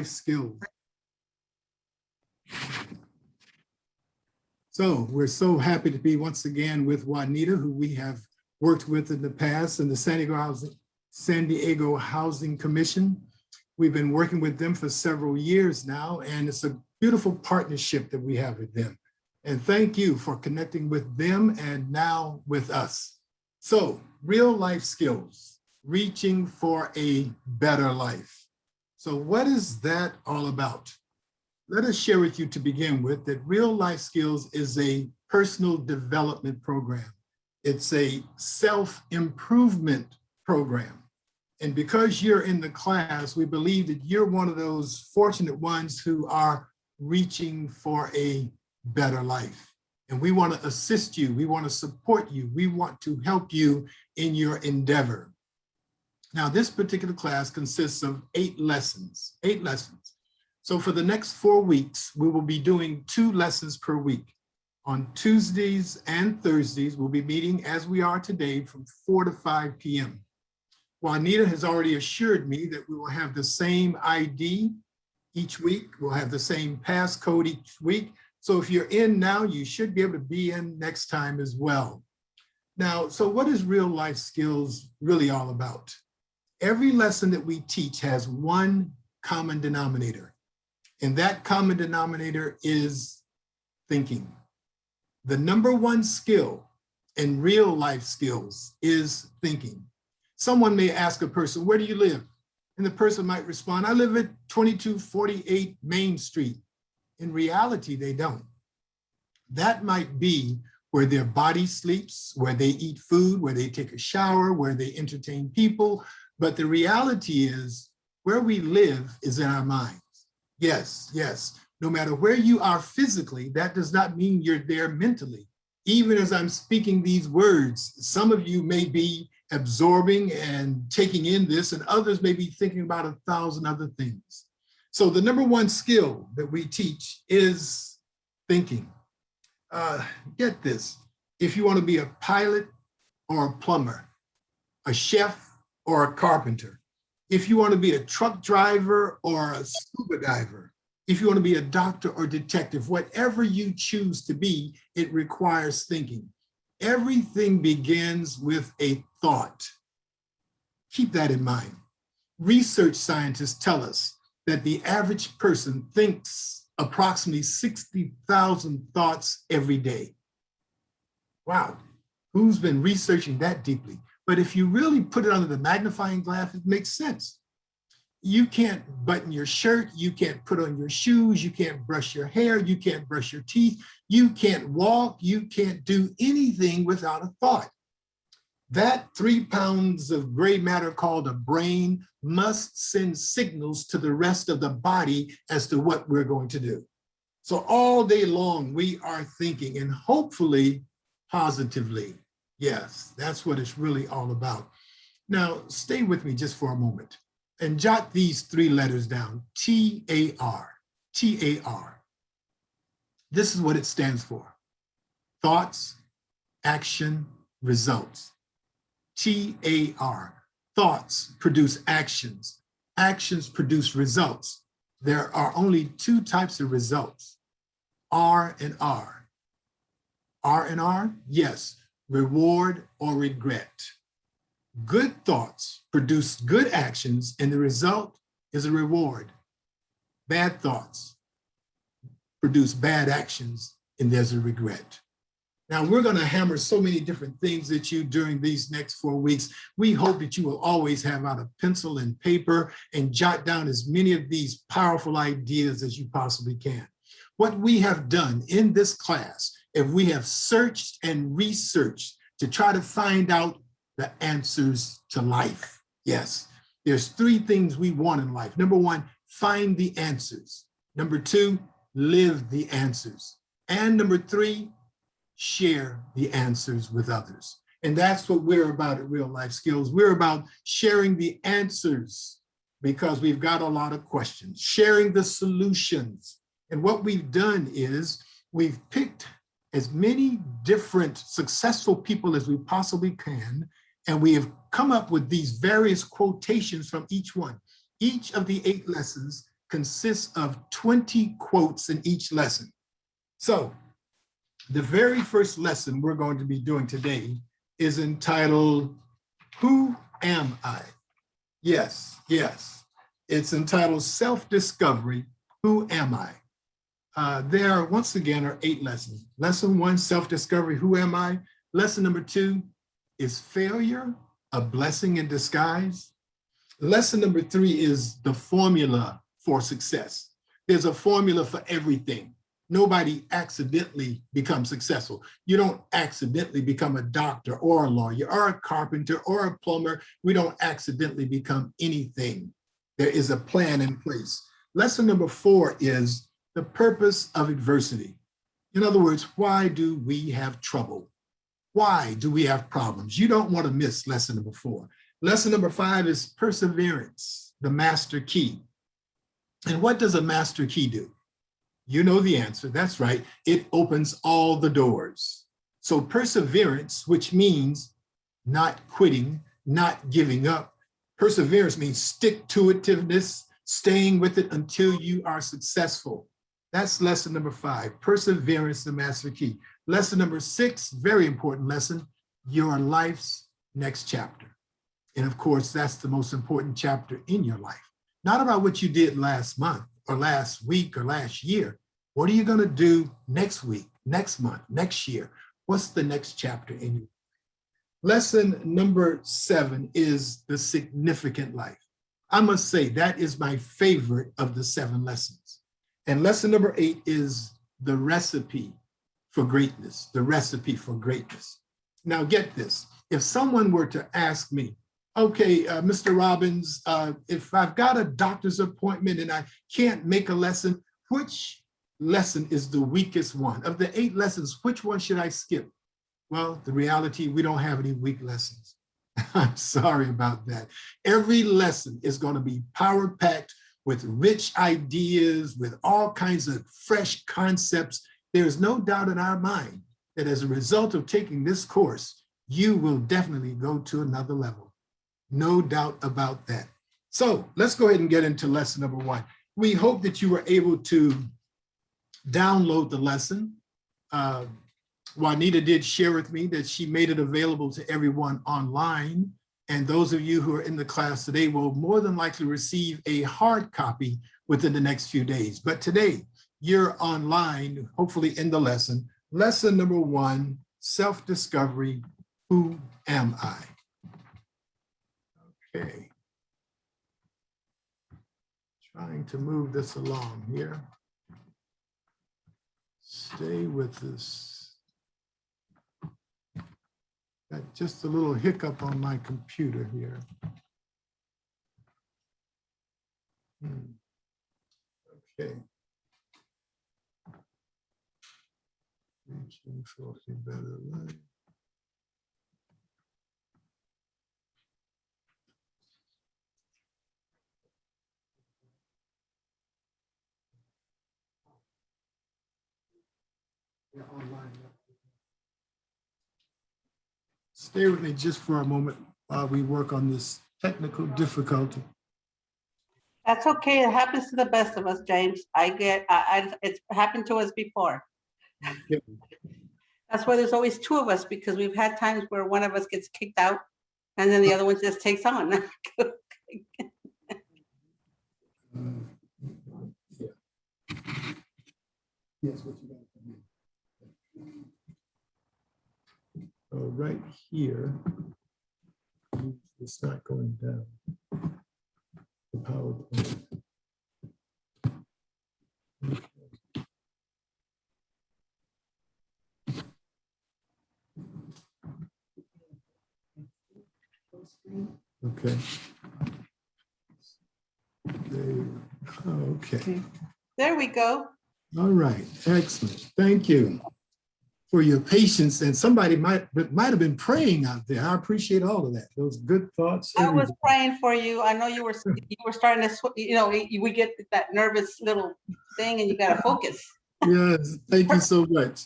skills. So we're so happy to be once again with Juanita, who we have worked with in the past in the San Diego Housing Commission. We've been working with them for several years now, and it's a beautiful partnership that we have with them. And thank you for connecting with them and now with us. So, real life skills, reaching for a better life. So what is that all about? Let us share with you to begin with that Real Life Skills is a personal development program. It's a self-improvement program. And because you're in the class, we believe that you're one of those fortunate ones who are reaching for a better life. And we want to assist you. We want to support you. We want to help you in your endeavor. Now, this particular class consists of 8 lessons. So for the next 4 weeks, we will be doing 2 lessons per week. On Tuesdays and Thursdays, we'll be meeting as we are today from 4 to 5 p.m. Juanita has already assured me that we will have the same ID each week. We'll have the same passcode each week. So if you're in now, you should be able to be in next time as well. Now, so what is Real Life Skills really all about? Every lesson that we teach has one common denominator. And that common denominator is thinking. The number one skill in real life skills is thinking. Someone may ask a person, where do you live? And the person might respond, I live at 2248 Main Street. In reality, they don't. That might be where their body sleeps, where they eat food, where they take a shower, where they entertain people. But the reality is where we live is in our minds. Yes. No matter where you are physically, that does not mean you're there mentally. Even as I'm speaking these words, some of you may be absorbing and taking in this, and others may be thinking about 1,000 other things. So the number one skill that we teach is thinking. Get this, if you want to be a pilot or a plumber, a chef or a carpenter, if you want to be a truck driver or a scuba diver, if you want to be a doctor or detective, whatever you choose to be, it requires thinking. Everything begins with a thought. Keep that in mind. Research scientists tell us that the average person thinks approximately 60,000 thoughts every day. Wow, who's been researching that deeply? But if you really put it under the magnifying glass, it makes sense. You can't button your shirt, you can't put on your shoes, you can't brush your hair, you can't brush your teeth, you can't walk, you can't do anything without a thought. That 3 pounds of gray matter called a brain must send signals to the rest of the body as to what we're going to do. So all day long, we are thinking, and hopefully positively. Yes, that's what it's really all about. Now, stay with me just for a moment and jot these 3 letters down, T-A-R, T-A-R. This is what it stands for. Thoughts, action, results. T-A-R. Thoughts produce actions. Actions produce results. There are only 2 types of results, R and R. R and R, yes, reward or regret. Good thoughts produce good actions, and the result is a reward. Bad thoughts produce bad actions, and there's a regret. Now, we're going to hammer so many different things at you during these next 4 weeks. We hope that you will always have out a pencil and paper and jot down as many of these powerful ideas as you possibly can. What we have done in this class, if we have searched and researched to try to find out the answers to life. Yes, there's 3 things we want in life. Number 1, find the answers. Number 2, live the answers. And number 3, share the answers with others. And that's what we're about at Real Life Skills. We're about sharing the answers because we've got a lot of questions, sharing the solutions. And what we've done is we've picked as many different successful people as we possibly can, and we have come up with these various quotations from each one. Each of the 8 lessons consists of 20 quotes in each lesson. So the very first lesson we're going to be doing today is entitled, Who Am I? Yes, yes. It's entitled Self-Discovery, Who Am I? There, once again, are 8 lessons. Lesson 1, self-discovery, who am I? Lesson number 2, is failure a blessing in disguise? Lesson number 3 is the formula for success. There's a formula for everything. Nobody accidentally becomes successful. You don't accidentally become a doctor or a lawyer or a carpenter or a plumber. We don't accidentally become anything. There is a plan in place. Lesson number 4 is the purpose of adversity. In other words, why do we have trouble? Why do we have problems? You don't want to miss lesson number 4. Lesson number 5 is perseverance, the master key. And what does a master key do? You know the answer, that's right. It opens all the doors. So perseverance, which means not quitting, not giving up. Perseverance means stick-to-itiveness, staying with it until you are successful. That's lesson number 5, perseverance, the master key. Lesson number 6, very important lesson, your life's next chapter. And of course, that's the most important chapter in your life. Not about what you did last month or last week or last year. What are you going to do next week, next month, next year? What's the next chapter in you? Lesson number 7 is the significant life. I must say that is my favorite of the 7 lessons. And lesson number 8 is the recipe for greatness, the recipe for greatness. Now get this, if someone were to ask me, okay, Mr. Robbins, if I've got a doctor's appointment and I can't make a lesson, which lesson is the weakest one? Of the 8 lessons, which one should I skip? Well, the reality, we don't have any weak lessons. I'm sorry about that. Every lesson is going to be power-packed with rich ideas, with all kinds of fresh concepts. There's no doubt in our mind that as a result of taking this course, you will definitely go to another level. No doubt about that. So let's go ahead and get into lesson number 1. We hope that you were able to download the lesson. Juanita did share with me that she made it available to everyone online. And those of you who are in the class today will more than likely receive a hard copy within the next few days. But today, you're online, hopefully in the lesson. Lesson number 1, self-discovery, who am I? Okay. Trying to move this along here. Stay with us. Got just a little hiccup on my computer here. Okay. Reaching for a better life. Yeah, online. Stay with me just for a moment while we work on this technical difficulty. That's okay. It happens to the best of us, James. It's happened to us before. Yeah. That's why there's always 2 of us, because we've had times where one of us gets kicked out and then the other one just takes on. Yeah. Yes, what you got for me? Right here, it's not going down. The PowerPoint. Okay. Okay. There we go. All right. Excellent. Thank you for your patience. And somebody might have been praying out there. I appreciate all of that. Those good thoughts. I was praying for you. I know you were starting to, we get that nervous little thing and you got to focus. Yes. Thank you so much.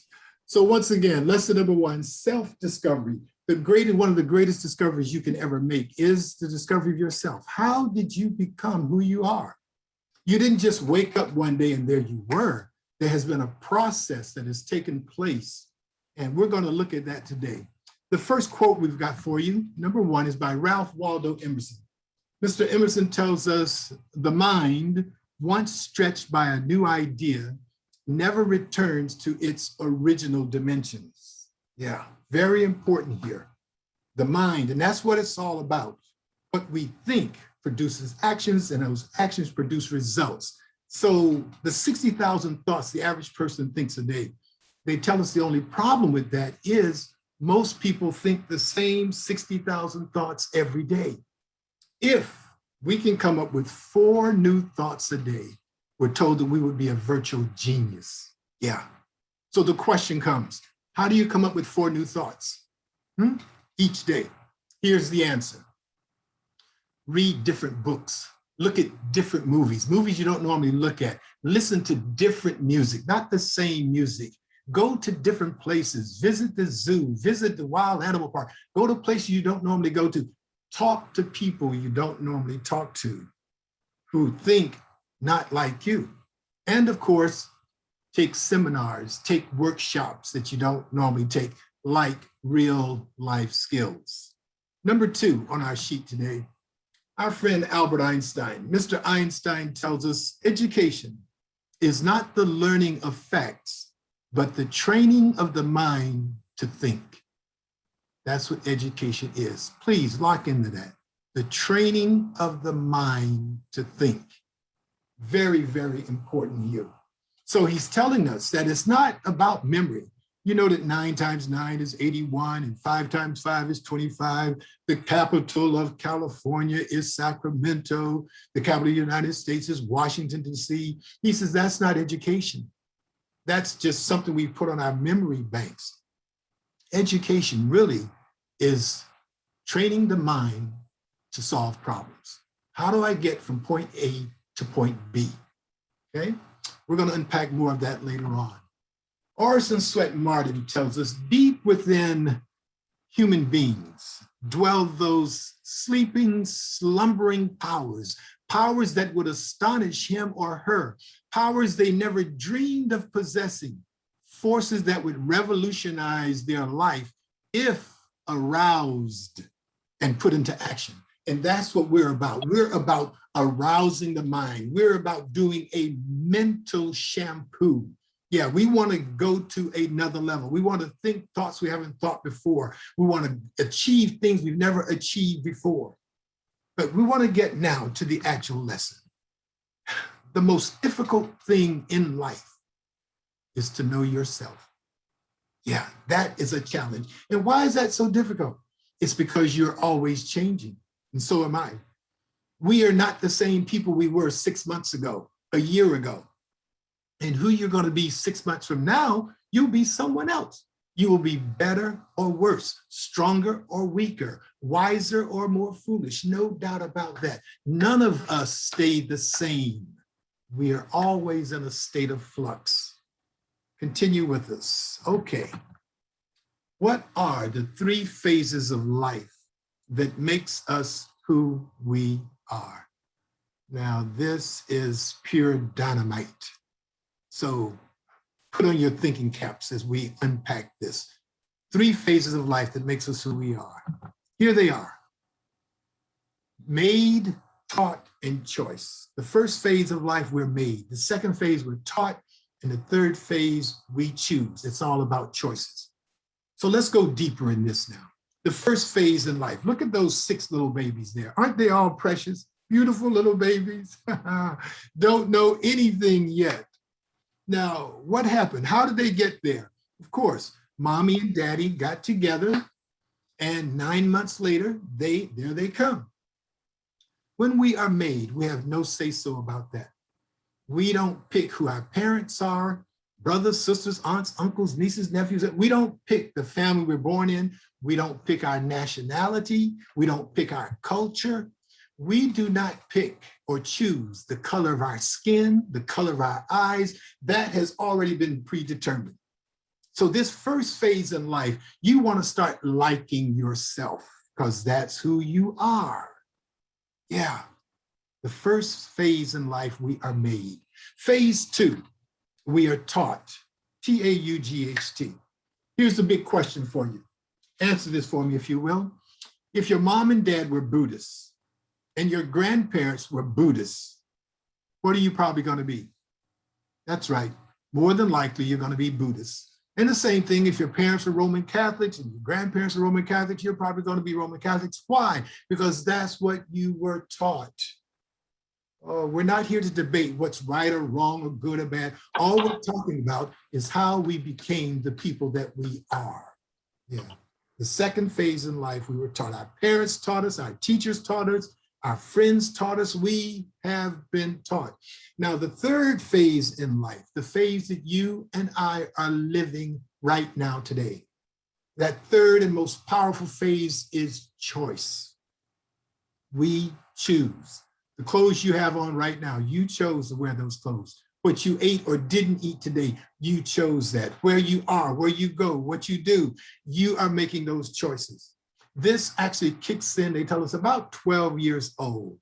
So once again, lesson number 1, self-discovery. One of the greatest discoveries you can ever make is the discovery of yourself. How did you become who you are? You didn't just wake up one day and there you were. There has been a process that has taken place, and we're going to look at that today. The first quote we've got for you, number one, is by Ralph Waldo Emerson. Mr. Emerson tells us, the mind, once stretched by a new idea, never returns to its original dimensions. Yeah, very important here. The mind, and that's what it's all about. What we think produces actions, and those actions produce results. So the 60,000 thoughts the average person thinks a day, they tell us the only problem with that is most people think the same 60,000 thoughts every day. If we can come up with 4 new thoughts a day, we're told that we would be a virtual genius. Yeah. So the question comes, how do you come up with 4 new thoughts each day? Here's the answer. Read different books. Look at different movies you don't normally look at. Listen to different music, not the same music. Go to different places, visit the zoo, visit the wild animal park, go to places you don't normally go to. Talk to people you don't normally talk to, who think not like you. And of course, take seminars, take workshops that you don't normally take, like real life skills. Number 2 on our sheet today, our friend Albert Einstein. Mr. Einstein tells us education is not the learning of facts, but the training of the mind to think. That's what education is. Please lock into that. The training of the mind to think. Very, very important here. So he's telling us that it's not about memory. You know that 9 times 9 is 81 and 5 times 5 is 25. The capital of California is Sacramento. The capital of the United States is Washington, D.C. He says that's not education. That's just something we put on our memory banks. Education really is training the mind to solve problems. How do I get from point A to point B? Okay, we're going to unpack more of that later on. Orson Swett Martin tells us deep within human beings dwell those sleeping, slumbering powers, powers that would astonish him or her, powers they never dreamed of possessing, forces that would revolutionize their life if aroused and put into action. And that's what we're about. We're about arousing the mind. We're about doing a mental shampoo. Yeah, we want to go to another level. We want to think thoughts we haven't thought before. We want to achieve things we've never achieved before. But we want to get now to the actual lesson. The most difficult thing in life is to know yourself. Yeah, that is a challenge. And why is that so difficult? It's because you're always changing, and so am I. We are not the same people we were 6 months ago, a year ago. And who you're going to be 6 months from now, you'll be someone else. You will be better or worse, stronger or weaker, wiser or more foolish. No doubt about that. None of us stay the same. We are always in a state of flux. Continue with us. Okay. What are the 3 phases of life that makes us who we are? Now, this is pure dynamite. So put on your thinking caps as we unpack this. 3 phases of life that makes us who we are. Here they are. Made, taught, and choice. The first phase of life, we're made. The second phase, we're taught. And the third phase, we choose. It's all about choices. So let's go deeper in this now. The first phase in life. Look at those 6 little babies there. Aren't they all precious? Beautiful little babies. Don't know anything yet. Now, what happened? How did they get there? Of course, mommy and daddy got together, and 9 months later, there they come. When we are made, we have no say-so about that. We don't pick who our parents are, brothers, sisters, aunts, uncles, nieces, nephews. We don't pick the family we're born in. We don't pick our nationality. We don't pick our culture. We do not pick or choose the color of our skin, the color of our eyes. That has already been predetermined. So this first phase in life, you want to start liking yourself because that's who you are. Yeah. The first phase in life, we are made. Phase two, we are taught. T-A-U-G-H-T. Here's the big question for you. Answer this for me, if you will. If your mom and dad were Buddhists and your grandparents were Buddhists, what are you probably going to be? That's right. More than likely, you're going to be Buddhist. And the same thing, if your parents are Roman Catholics and your grandparents are Roman Catholics, you're probably going to be Roman Catholics. Why? Because that's what you were taught. We're not here to debate what's right or wrong or good or bad. All we're talking about is how we became the people that we are. Yeah. The second phase in life, we were taught. Our parents taught us, our teachers taught us, our friends taught us, we have been taught. Now, the third phase in life, the phase that you and I are living right now today, that third and most powerful phase is choice. We choose. The clothes you have on right now, you chose to wear those clothes. What you ate or didn't eat today, you chose that. Where you are, where you go, what you do, you are making those choices. This actually kicks in, they tell us, about 12 years old.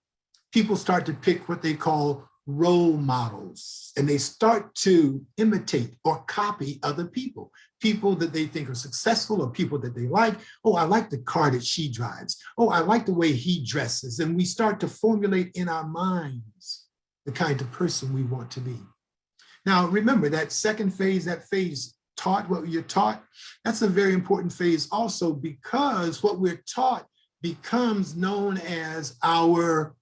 People start to pick what they call role models, and they start to imitate or copy other people, people that they think are successful or people that they like. Oh, I like the car that she drives. Oh, I like the way he dresses. And we start to formulate in our minds the kind of person we want to be. Now, remember that second phase, that phase taught, what you're taught, that's a very important phase also, because what we're taught becomes known as our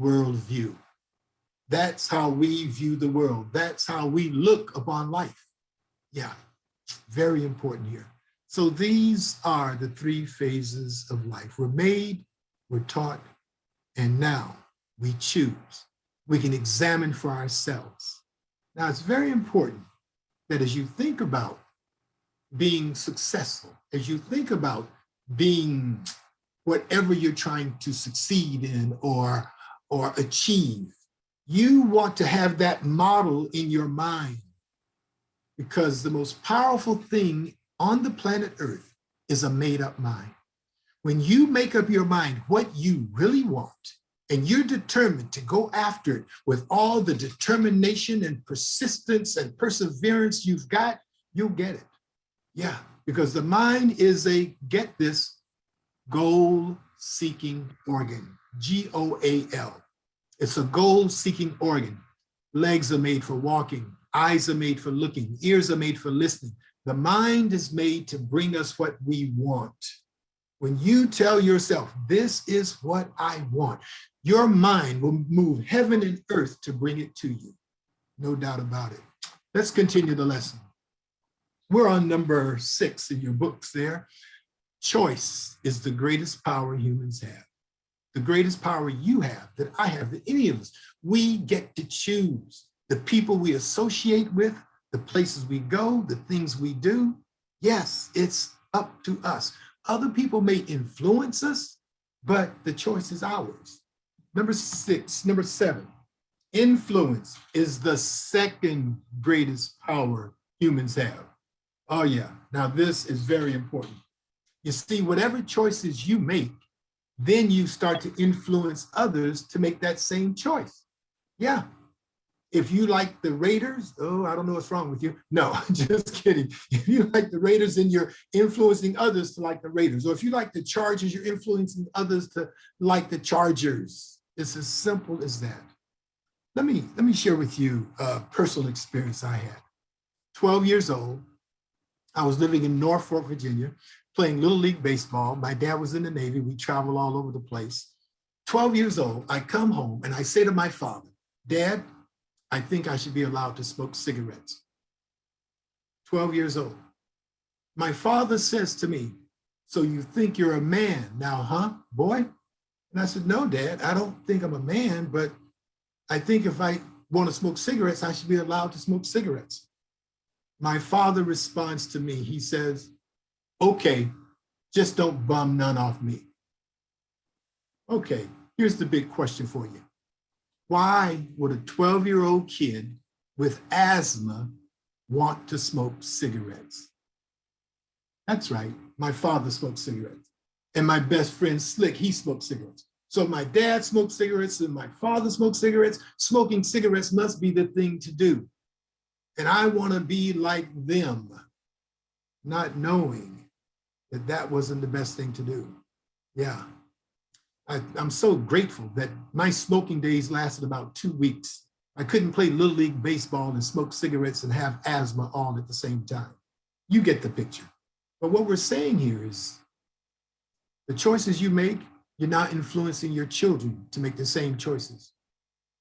worldview. That's how we view the world. That's how we look upon life. Yeah, very important here. So these are the three phases of life. We're made, we're taught, and now we choose. We can examine for ourselves. Now, it's very important that as you think about being successful, as you think about being whatever you're trying to succeed in or achieve, you want to have that model in your mind, because the most powerful thing on the planet Earth is a made-up mind. When you make up your mind what you really want, and you're determined to go after it with all the determination and persistence and perseverance you've got, you'll get it. Yeah, because the mind is a, get this, goal-seeking organ, G-O-A-L. It's a goal-seeking organ. Legs are made for walking. Eyes are made for looking. Ears are made for listening. The mind is made to bring us what we want. When you tell yourself, this is what I want, your mind will move heaven and earth to bring it to you. No doubt about it. Let's continue the lesson. We're on number 6 in your books there. Choice is the greatest power humans have. The greatest power you have, that I have, that any of us. We get to choose the people we associate with, the places we go, the things we do. Yes, it's up to us. Other people may influence us, but the choice is ours. Number 7, influence is the second greatest power humans have. Oh yeah, now this is very important. You see, whatever choices you make, then you start to influence others to make that same choice. Yeah. If you like the Raiders, oh, I don't know what's wrong with you. No, just kidding. If you like the Raiders, then you're influencing others to like the Raiders. Or if you like the Chargers, you're influencing others to like the Chargers. It's as simple as that. Let me share with you a personal experience I had. 12 years old, I was living in Norfolk, Virginia, playing Little League Baseball. My dad was in the Navy. We traveled all over the place. 12 years old, I come home and I say to my father, Dad, I think I should be allowed to smoke cigarettes. 12 years old. My father says to me, so you think you're a man now, huh, boy? And I said, no, Dad, I don't think I'm a man, but I think if I want to smoke cigarettes, I should be allowed to smoke cigarettes. My father responds to me, he says, okay, just don't bum none off me. Okay, here's the big question for you. Why would a 12-year-old kid with asthma want to smoke cigarettes? That's right, my father smoked cigarettes. And my best friend Slick, he smoked cigarettes. So my dad smoked cigarettes and my father smoked cigarettes. Smoking cigarettes must be the thing to do. And I want to be like them, not knowing that that wasn't the best thing to do. Yeah. I'm so grateful that my smoking days lasted about 2 weeks. I couldn't play Little League baseball and smoke cigarettes and have asthma all at the same time. You get the picture. But what we're saying here is the choices you make, you're not influencing your children to make the same choices.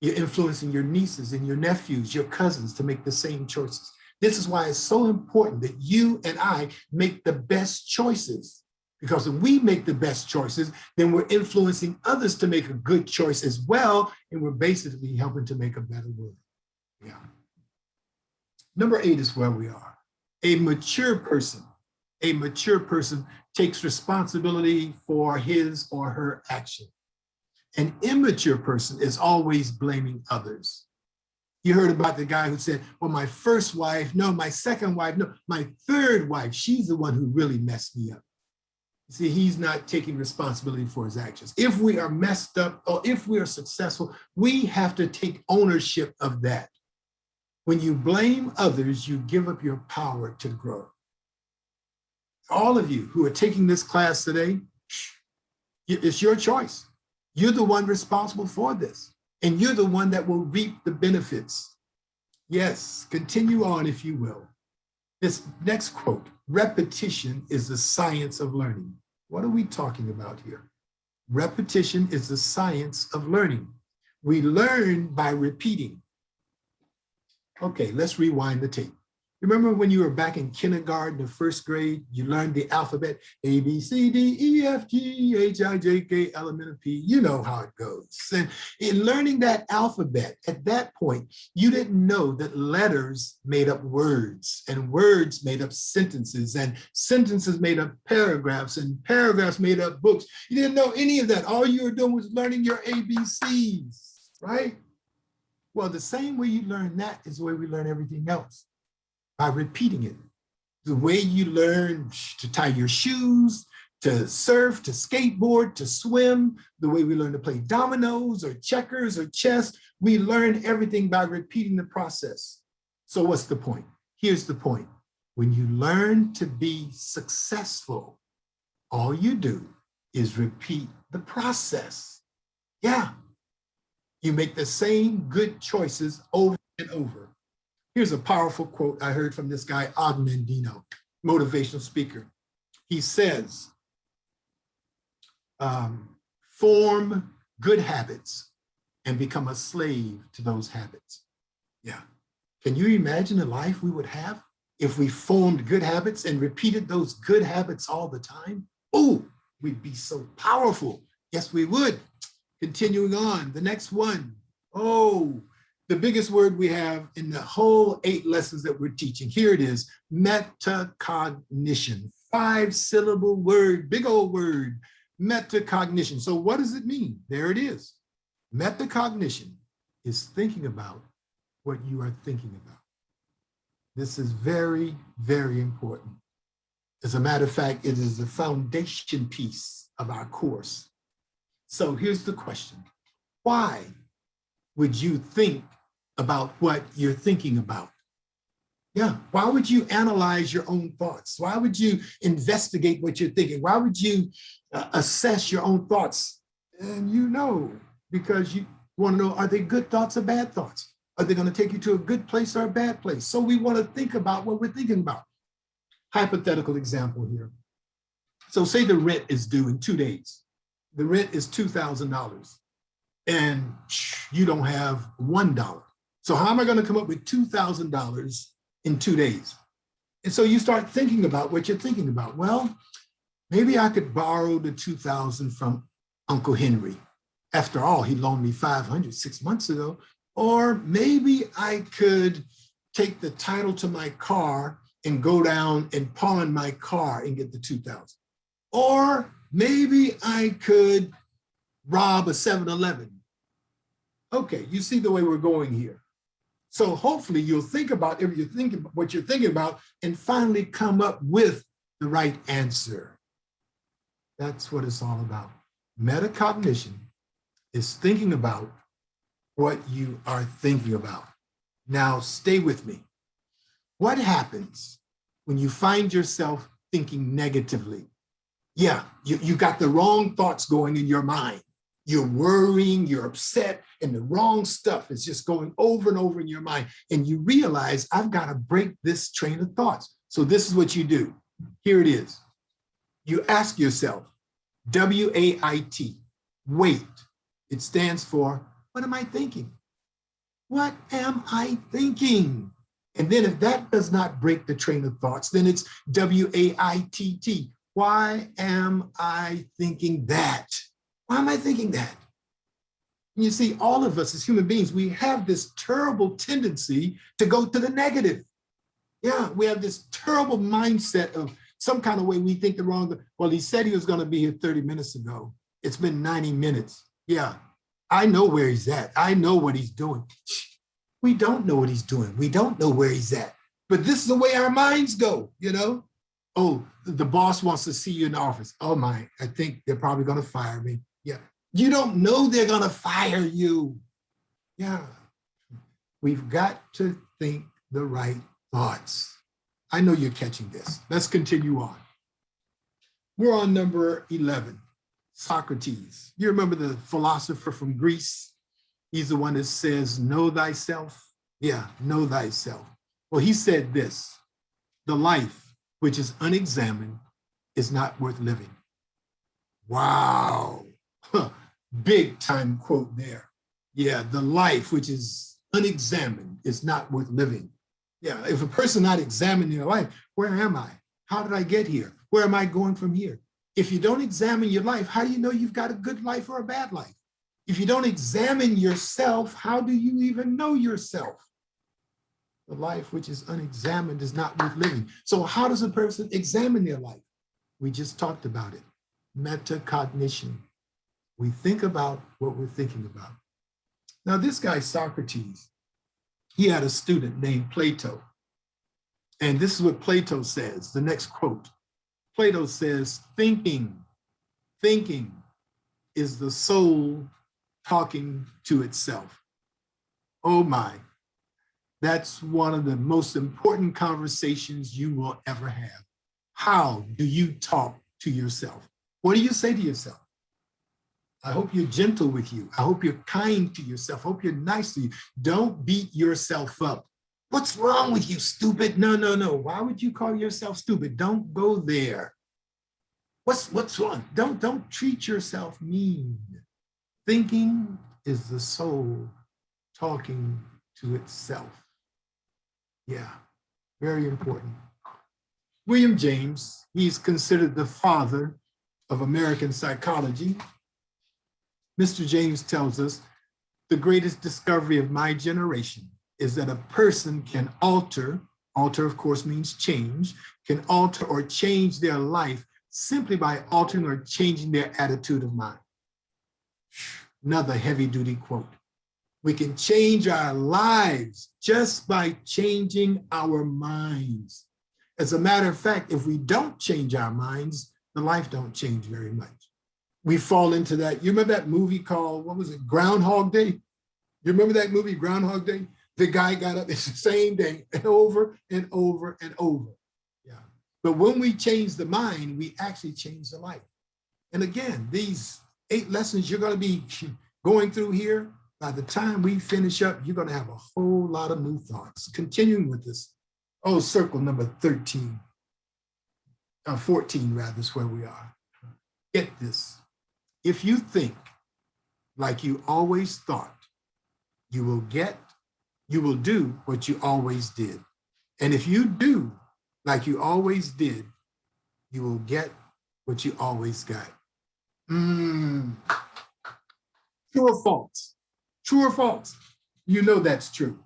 You're influencing your nieces and your nephews, your cousins to make the same choices. This is why it's so important that you and I make the best choices. Because when we make the best choices, then we're influencing others to make a good choice as well. And we're basically helping to make a better world. Yeah. Number 8 is where we are. A mature person takes responsibility for his or her action. An immature person is always blaming others. You heard about the guy who said, well, my first wife, no, my second wife, no, my third wife, she's the one who really messed me up. See, he's not taking responsibility for his actions. If we are messed up or if we are successful, we have to take ownership of that. When you blame others, you give up your power to grow. All of you who are taking this class today, it's your choice. You're the one responsible for this, and you're the one that will reap the benefits. Yes, continue on if you will. This next quote, repetition is the science of learning. What are we talking about here? Repetition is the science of learning. We learn by repeating. Okay, let's rewind the tape. Remember when you were back in kindergarten or first grade, you learned the alphabet, A, B, C, D, E, F, G, H, I, J, K, L, M, N, P. You know how it goes. And in learning that alphabet, at that point, you didn't know that letters made up words and words made up sentences and sentences made up paragraphs and paragraphs made up books. You didn't know any of that. All you were doing was learning your ABCs, right? Well, the same way you learn that is the way we learn everything else. By repeating it. The way you learn to tie your shoes, to surf, to skateboard, to swim, the way we learn to play dominoes or checkers or chess, we learn everything by repeating the process. So what's the point? Here's the point. When you learn to be successful, all you do is repeat the process. Yeah. You make the same good choices over and over. Here's a powerful quote I heard from this guy, Og Mandino, motivational speaker. He says, form good habits and become a slave to those habits. Yeah. Can you imagine the life we would have if we formed good habits and repeated those good habits all the time? Oh, we'd be so powerful. Yes, we would. Continuing on, the next one. Oh, the biggest word we have in the whole 8 lessons that we're teaching. Here it is, metacognition. 5-syllable word, big old word, metacognition. So what does it mean? There it is. Metacognition is thinking about what you are thinking about. This is very, very important. As a matter of fact, it is the foundation piece of our course. So here's the question. Why would you think about what you're thinking about? Yeah, why would you analyze your own thoughts? Why would you investigate what you're thinking? Why would you assess your own thoughts? And you know, because you want to know, are they good thoughts or bad thoughts? Are they going to take you to a good place or a bad place? So we want to think about what we're thinking about. Hypothetical example here. So say the rent is due in 2 days. The rent is $2,000 and you don't have $1. So how am I going to come up with $2,000 in 2 days? And so you start thinking about what you're thinking about. Well, maybe I could borrow the $2,000 from Uncle Henry. After all, he loaned me $500 6 months ago. Or maybe I could take the title to my car and go down and pawn my car and get the $2,000. Or maybe I could rob a 7-Eleven. Okay, you see the way we're going here. So hopefully you'll think about what you're thinking about and finally come up with the right answer. That's what it's all about. Metacognition is thinking about what you are thinking about. Now, stay with me. What happens when you find yourself thinking negatively? Yeah, you got the wrong thoughts going in your mind. You're worrying, you're upset, and the wrong stuff is just going over and over in your mind. And you realize, I've got to break this train of thoughts. So this is what you do. Here it is. You ask yourself, W-A-I-T, wait. It stands for, what am I thinking? What am I thinking? And then if that does not break the train of thoughts, then it's W-A-I-T-T. Why am I thinking that? Why am I thinking that? And you see, all of us as human beings, we have this terrible tendency to go to the negative. Yeah, we have this terrible mindset of some kind of way we think the wrong. Well, he said he was going to be here 30 minutes ago. It's been 90 minutes. Yeah, I know where he's at. I know what he's doing. We don't know what he's doing. We don't know where he's at. But this is the way our minds go, you know? Oh, the boss wants to see you in the office. Oh my, I think they're probably going to fire me. Yeah, you don't know they're going to fire you. Yeah, we've got to think the right thoughts. I know you're catching this. Let's continue on. We're on number 11, Socrates. You remember the philosopher from Greece? He's the one that says, know thyself. Yeah, know thyself. Well, he said this, the life which is unexamined is not worth living. Wow, big time quote there. Yeah, the life which is unexamined is not worth living. Yeah, if a person not examining their life, where am I? How did I get here? Where am I going from here? If you don't examine your life, how do you know you've got a good life or a bad life? If you don't examine yourself, how do you even know yourself? The life which is unexamined is not worth living. So how does a person examine their life? We just talked about it. Metacognition. We think about what we're thinking about. Now, this guy, Socrates, he had a student named Plato. And this is what Plato says, the next quote. Plato says, thinking is the soul talking to itself. Oh my. That's one of the most important conversations you will ever have. How do you talk to yourself? What do you say to yourself? I hope you're gentle with you. I hope you're kind to yourself. I hope you're nice to you. Don't beat yourself up. What's wrong with you, stupid? No. Why would you call yourself stupid? Don't go there. What's wrong? Don't treat yourself mean. Thinking is the soul talking to itself. Yeah, very important. William James, he's considered the father of American psychology. Mr. James tells us, the greatest discovery of my generation is that a person can alter of course means change, can alter or change their life simply by altering or changing their attitude of mind. Another heavy duty quote. We can change our lives just by changing our minds. As a matter of fact, if we don't change our minds, the life don't change very much. We fall into that. You remember that movie called, what was it, Groundhog Day? You remember that movie, Groundhog Day? The guy got up, it's the same day, and over and over and over. Yeah. But when we change the mind, we actually change the life. And again, these 8 lessons you're going to be going through here, by the time we finish up, you're going to have a whole lot of new thoughts. Continuing with this, circle number 13, 14 rather is where we are. Get this. If you think like you always thought, you will do what you always did. And if you do like you always did, you will get what you always got. True or false? True or false? You know that's true.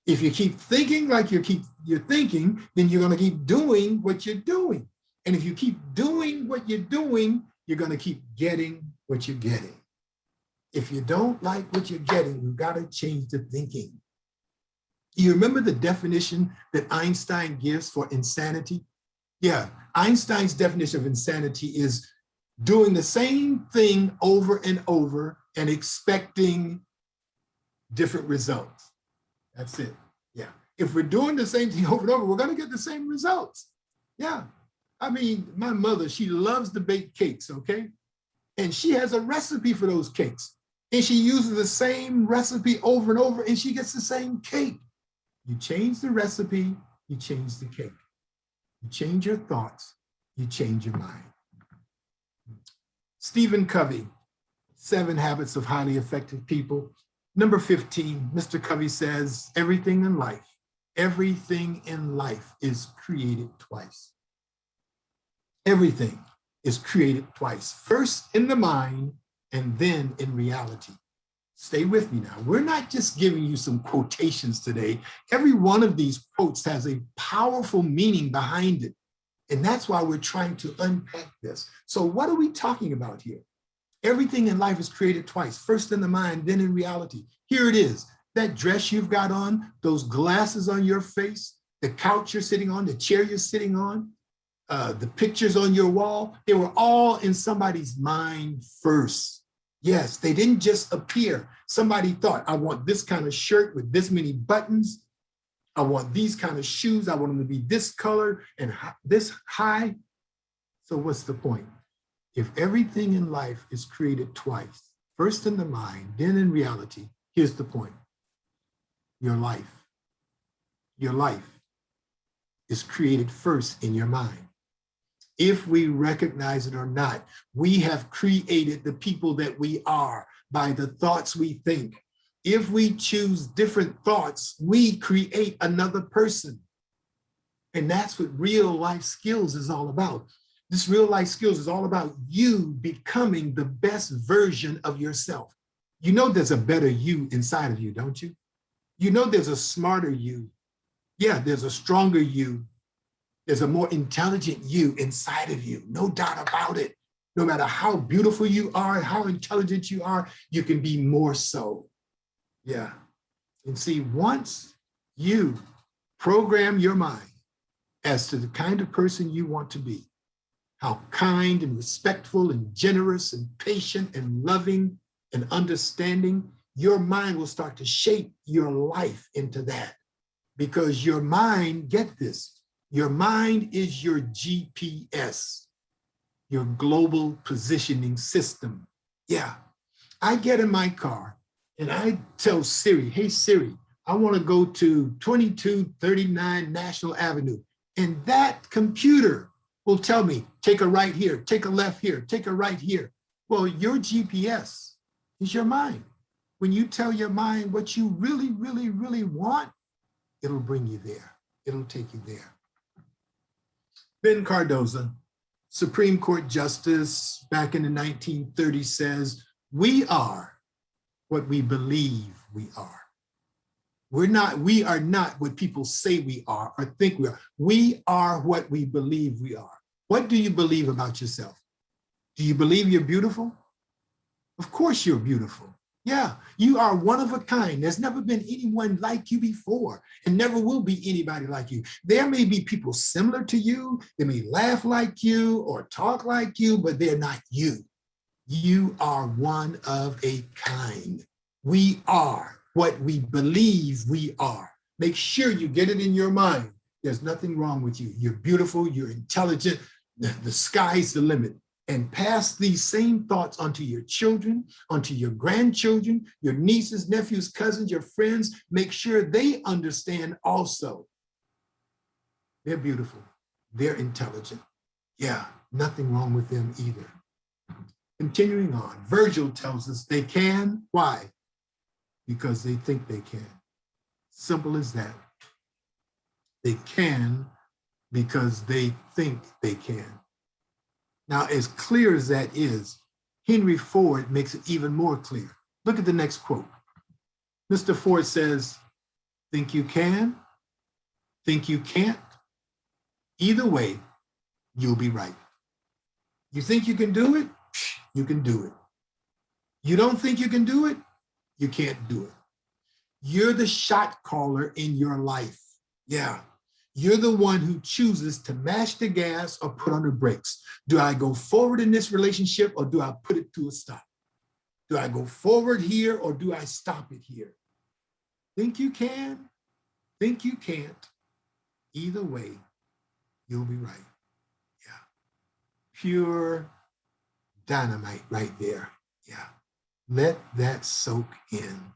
If you keep thinking like you're thinking, then you're going to keep doing what you're doing. And if you keep doing what you're doing, you're going to keep getting what you're getting. If you don't like what you're getting, you've got to change the thinking. You remember the definition that Einstein gives for insanity? Yeah, Einstein's definition of insanity is doing the same thing over and over and expecting different results. That's it. Yeah. If we're doing the same thing over and over, we're going to get the same results. Yeah. I mean, my mother, she loves to bake cakes, okay? And she has a recipe for those cakes. And she uses the same recipe over and over, and she gets the same cake. You change the recipe, you change the cake. You change your thoughts, you change your mind. Stephen Covey, 7 Habits of Highly Effective People. Number 15, Mr. Covey says, everything in life is created twice. Everything is created twice, first in the mind and then in reality. Stay with me now. We're not just giving you some quotations today. Every one of these quotes has a powerful meaning behind it. And that's why we're trying to unpack this. So what are we talking about here? Everything in life is created twice, first in the mind, then in reality. Here it is. That dress you've got on, those glasses on your face, the couch you're sitting on, the chair you're sitting on, the pictures on your wall, they were all in somebody's mind first. Yes, they didn't just appear. Somebody thought, I want this kind of shirt with this many buttons. I want these kind of shoes. I want them to be this color and this high. So what's the point? If everything in life is created twice, first in the mind, then in reality, here's the point. Your life is created first in your mind. If we recognize it or not, we have created the people that we are by the thoughts we think. If we choose different thoughts, we create another person. And that's what real life skills is all about. This real life skills is all about you becoming the best version of yourself. You know there's a better you inside of you, don't you? You know there's a smarter you. Yeah, there's a stronger you. There's a more intelligent you inside of you, no doubt about it. No matter how beautiful you are, how intelligent you are, you can be more so. Yeah. And see, once you program your mind as to the kind of person you want to be, how kind and respectful and generous and patient and loving and understanding, your mind will start to shape your life into that. Because your mind, get this, your mind is your GPS, your global positioning system. Yeah, I get in my car and I tell Siri, hey Siri, I want to go to 2239 National Avenue. And that computer will tell me, take a right here, take a left here, take a right here. Well, your GPS is your mind. When you tell your mind what you really, really, really want, it'll bring you there. It'll take you there. Ben Cardozo, Supreme Court Justice back in the 1930s says, we are what we believe we are. We are not what people say we are or think we are. We are what we believe we are. What do you believe about yourself? Do you believe you're beautiful? Of course you're beautiful. Yeah, you are one of a kind. There's never been anyone like you before and never will be anybody like you. There may be people similar to you. They may laugh like you or talk like you, but they're not you. You are one of a kind. We are what we believe we are. Make sure you get it in your mind. There's nothing wrong with you. You're beautiful, you're intelligent. The sky's the limit. And pass these same thoughts onto your children, onto your grandchildren, your nieces, nephews, cousins, your friends. Make sure they understand also. They're beautiful. They're intelligent. Yeah, nothing wrong with them either. Continuing on, Virgil tells us they can. Why? Because they think they can. Simple as that. They can because they think they can. Now, as clear as that is, Henry Ford makes it even more clear. Look at the next quote. Mr. Ford says, think you can, think you can't. Either way, you'll be right. You think you can do it? You can do it. You don't think you can do it? You can't do it. You're the shot caller in your life. Yeah. You're the one who chooses to mash the gas or put on the brakes. Do I go forward in this relationship or do I put it to a stop? Do I go forward here or do I stop it here? Think you can, think you can't. Either way, you'll be right. Yeah. Pure dynamite right there. Yeah. Let that soak in.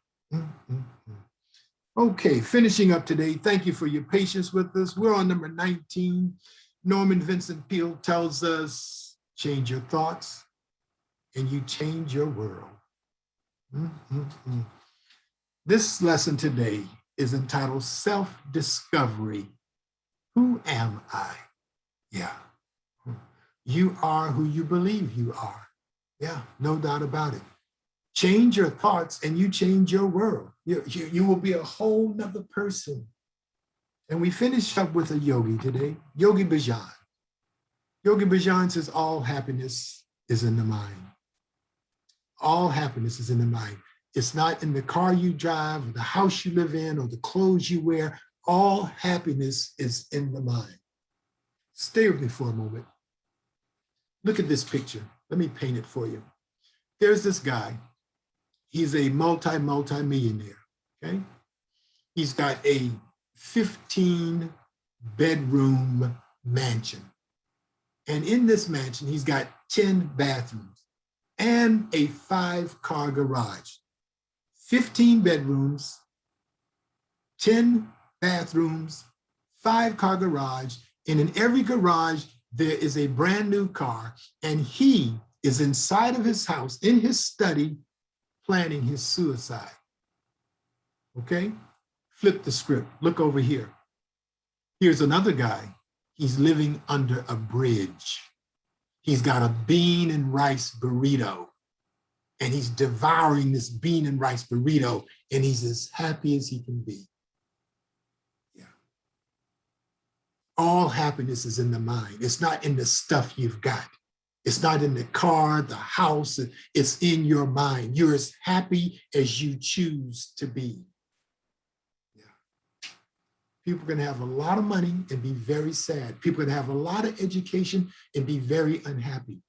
Okay, finishing up today. Thank you for your patience with us. We're on number 19. Norman Vincent Peale tells us, change your thoughts and you change your world. This lesson today is entitled Self-Discovery. Who am I? Yeah. You are who you believe you are. Yeah, no doubt about it. Change your thoughts and you change your world. You will be a whole nother person. And we finish up with a yogi today, Yogi Bhajan. Yogi Bhajan says all happiness is in the mind. All happiness is in the mind. It's not in the car you drive or the house you live in or the clothes you wear. All happiness is in the mind. Stay with me for a moment. Look at this picture. Let me paint it for you. There's this guy. He's a multi-millionaire, okay? He's got a 15-bedroom mansion. And in this mansion, he's got 10 bathrooms and a 5-car garage. 15 bedrooms, 10 bathrooms, 5-car garage, and in every garage, there is a brand new car, and he is inside of his house, in his study, planning his suicide. Okay? Flip the script. Look over here. Here's another guy. He's living under a bridge. He's got a bean and rice burrito, and he's devouring this bean and rice burrito, and he's as happy as he can be. Yeah. All happiness is in the mind. It's not in the stuff you've got. It's not in the car, the house. It's in your mind. You're as happy as you choose to be. Yeah. People are going to have a lot of money and be very sad. People are going to have a lot of education and be very unhappy.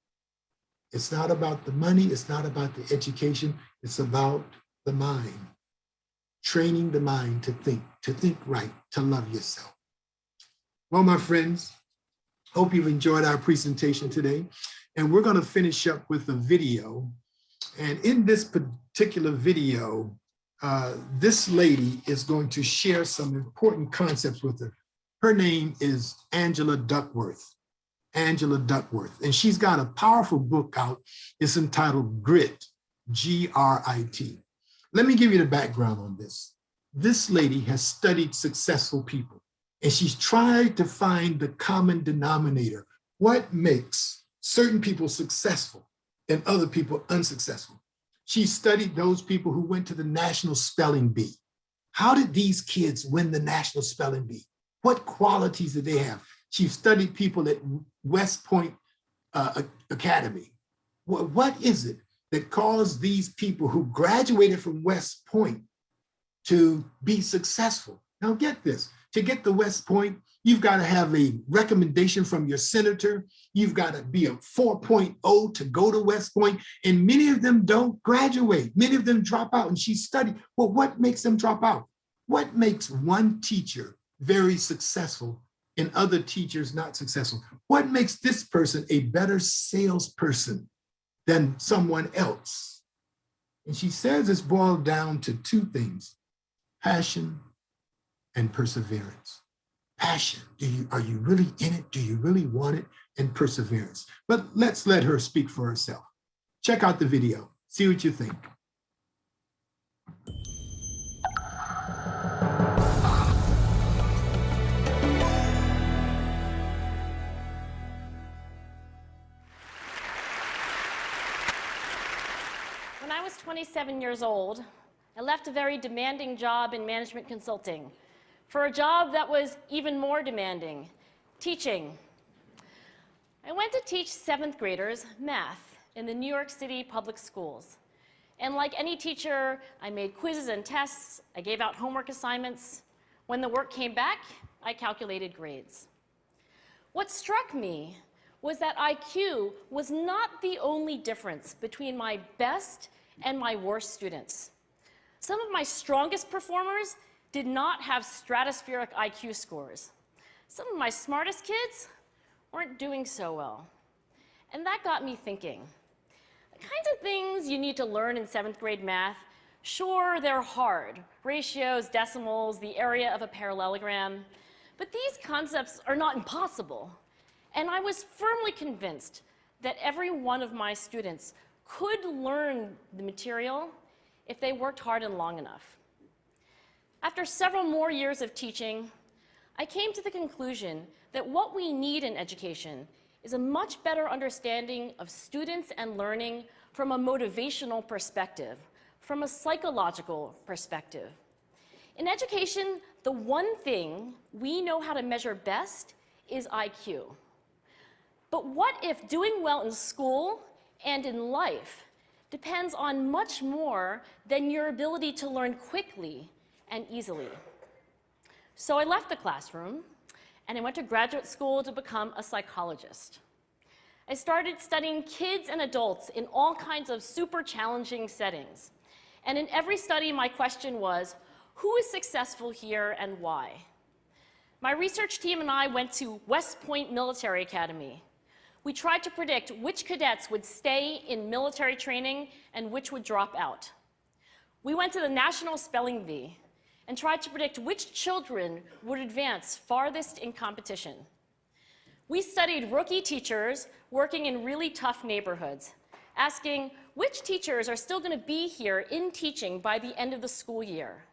It's not about the money. It's not about the education. It's about the mind. Training the mind to think right, to love yourself. Well, my friends, hope you've enjoyed our presentation today. And we're going to finish up with a video. And in this particular video, this lady is going to share some important concepts with her. Her name is Angela Duckworth. Angela Duckworth. And she's got a powerful book out. It's entitled Grit, G-R-I-T. Let me give you the background on this. This lady has studied successful people, and she's tried to find the common denominator. What makes certain people successful and other people unsuccessful? She studied those people who went to the National Spelling Bee. How did these kids win the National Spelling Bee? What qualities did they have? She studied people at West Point Academy. What is it that caused these people who graduated from West Point to be successful? Now get this, to get to West Point, you've got to have a recommendation from your senator. You've got to be a 4.0 to go to West Point, and many of them don't graduate. Many of them drop out, and she studied. Well, what makes them drop out? What makes one teacher very successful and other teachers not successful? What makes this person a better salesperson than someone else? And she says it's boiled down to two things: passion and perseverance. Passion, are you really in it? Do you really want it? And perseverance. But let's let her speak for herself. Check out the video, see what you think. When I was 27 years old, I left a very demanding job in management consulting for a job that was even more demanding, teaching. I went to teach 7th graders math in the New York City public schools. And like any teacher, I made quizzes and tests, I gave out homework assignments. When the work came back, I calculated grades. What struck me was that IQ was not the only difference between my best and my worst students. Some of my strongest performers did not have stratospheric IQ scores. Some of my smartest kids weren't doing so well. And that got me thinking. The kinds of things you need to learn in 7th grade math, sure, they're hard. Ratios, decimals, the area of a parallelogram. But these concepts are not impossible. And I was firmly convinced that every one of my students could learn the material if they worked hard and long enough. After several more years of teaching, I came to the conclusion that what we need in education is a much better understanding of students and learning from a motivational perspective, from a psychological perspective. In education, the one thing we know how to measure best is IQ. But what if doing well in school and in life depends on much more than your ability to learn quickly and easily? So I left the classroom and I went to graduate school to become a psychologist. I started studying kids and adults in all kinds of super challenging settings. And in every study, my question was, who is successful here and why? My research team and I went to West Point Military Academy. We tried to predict which cadets would stay in military training and which would drop out. We went to the National Spelling Bee and tried to predict which children would advance farthest in competition. We studied rookie teachers working in really tough neighborhoods, asking which teachers are still going to be here in teaching by the end of the school year.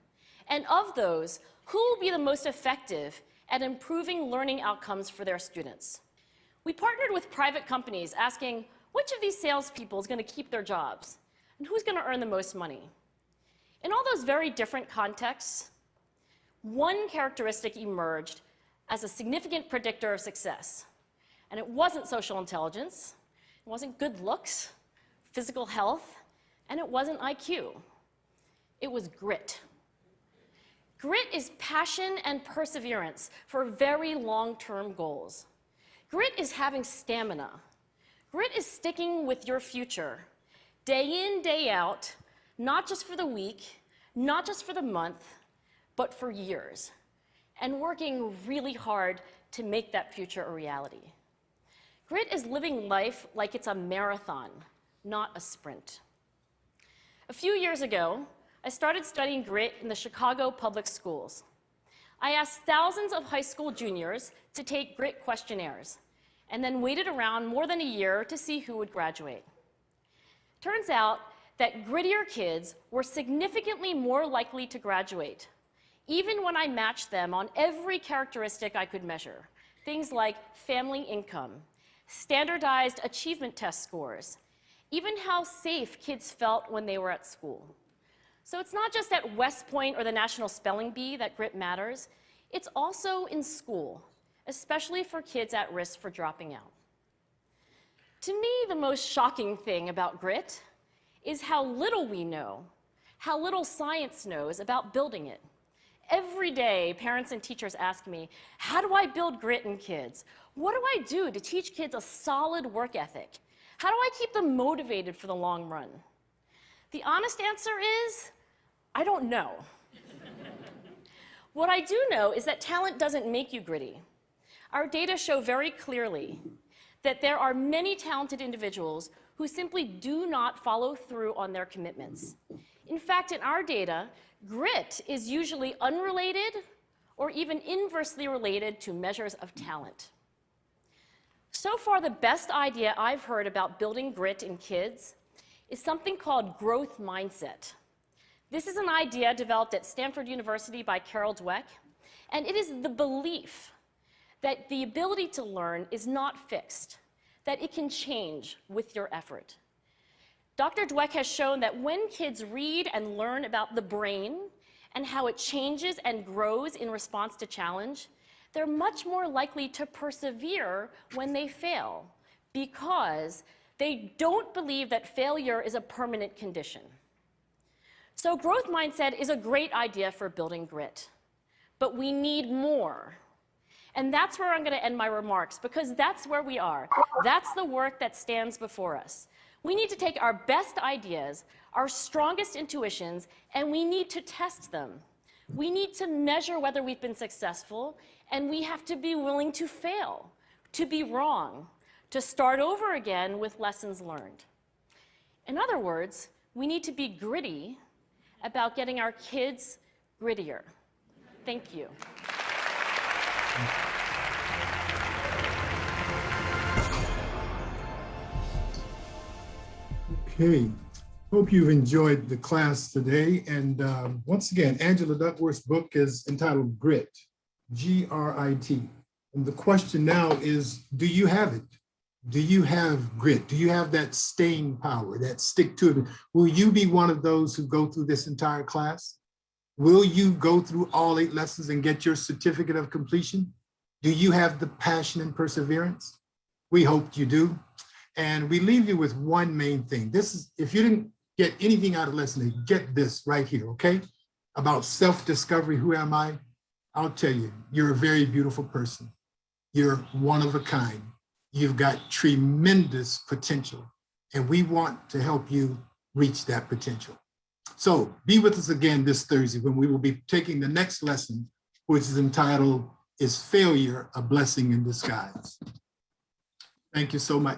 And of those, who will be the most effective at improving learning outcomes for their students? We partnered with private companies asking which of these salespeople is going to keep their jobs and who's going to earn the most money. In all those very different contexts, one characteristic emerged as a significant predictor of success. And it wasn't social intelligence, it wasn't good looks, physical health, and it wasn't IQ. It was grit. Grit is passion and perseverance for very long-term goals. Grit is having stamina. Grit is sticking with your future, day in, day out, not just for the week, not just for the month, but for years, and working really hard to make that future a reality. Grit is living life like it's a marathon, not a sprint. A few years ago, I started studying grit in the Chicago public schools. I asked thousands of high school juniors to take grit questionnaires, and then waited around more than a year to see who would graduate. Turns out that grittier kids were significantly more likely to graduate, even when I matched them on every characteristic I could measure. Things like family income, standardized achievement test scores, even how safe kids felt when they were at school. So it's not just at West Point or the National Spelling Bee that grit matters, it's also in school, especially for kids at risk for dropping out. To me, the most shocking thing about grit is how little we know, how little science knows about building it. Every day, parents and teachers ask me, how do I build grit in kids? What do I do to teach kids a solid work ethic? How do I keep them motivated for the long run? The honest answer is, I don't know. What I do know is that talent doesn't make you gritty. Our data show very clearly that there are many talented individuals who simply do not follow through on their commitments. In fact, in our data, grit is usually unrelated or even inversely related to measures of talent. So far, the best idea I've heard about building grit in kids is something called growth mindset. This is an idea developed at Stanford University by Carol Dweck, and it is the belief that the ability to learn is not fixed, that it can change with your effort. Dr. Dweck has shown that when kids read and learn about the brain and how it changes and grows in response to challenge, they're much more likely to persevere when they fail because they don't believe that failure is a permanent condition. So growth mindset is a great idea for building grit, but we need more. And that's where I'm going to end my remarks, because that's where we are. That's the work that stands before us. We need to take our best ideas, our strongest intuitions, and we need to test them. We need to measure whether we've been successful, and we have to be willing to fail, to be wrong, to start over again with lessons learned. In other words, we need to be gritty about getting our kids grittier. Thank you. Okay, hope you've enjoyed the class today. And once again, Angela Duckworth's book is entitled Grit, G-R-I-T. And the question now is, do you have it? Do you have grit? Do you have that staying power, that stick to it? Will you be one of those who go through this entire class? Will you go through all 8 lessons and get your certificate of completion? Do you have the passion and perseverance? We hope you do. And we leave you with one main thing. This is, if you didn't get anything out of lesson 8, get this right here, okay? About self-discovery, who am I? I'll tell you, you're a very beautiful person. You're one of a kind. You've got tremendous potential, and we want to help you reach that potential. So be with us again this Thursday when we will be taking the next lesson, which is entitled, Is Failure a Blessing in Disguise? Thank you so much.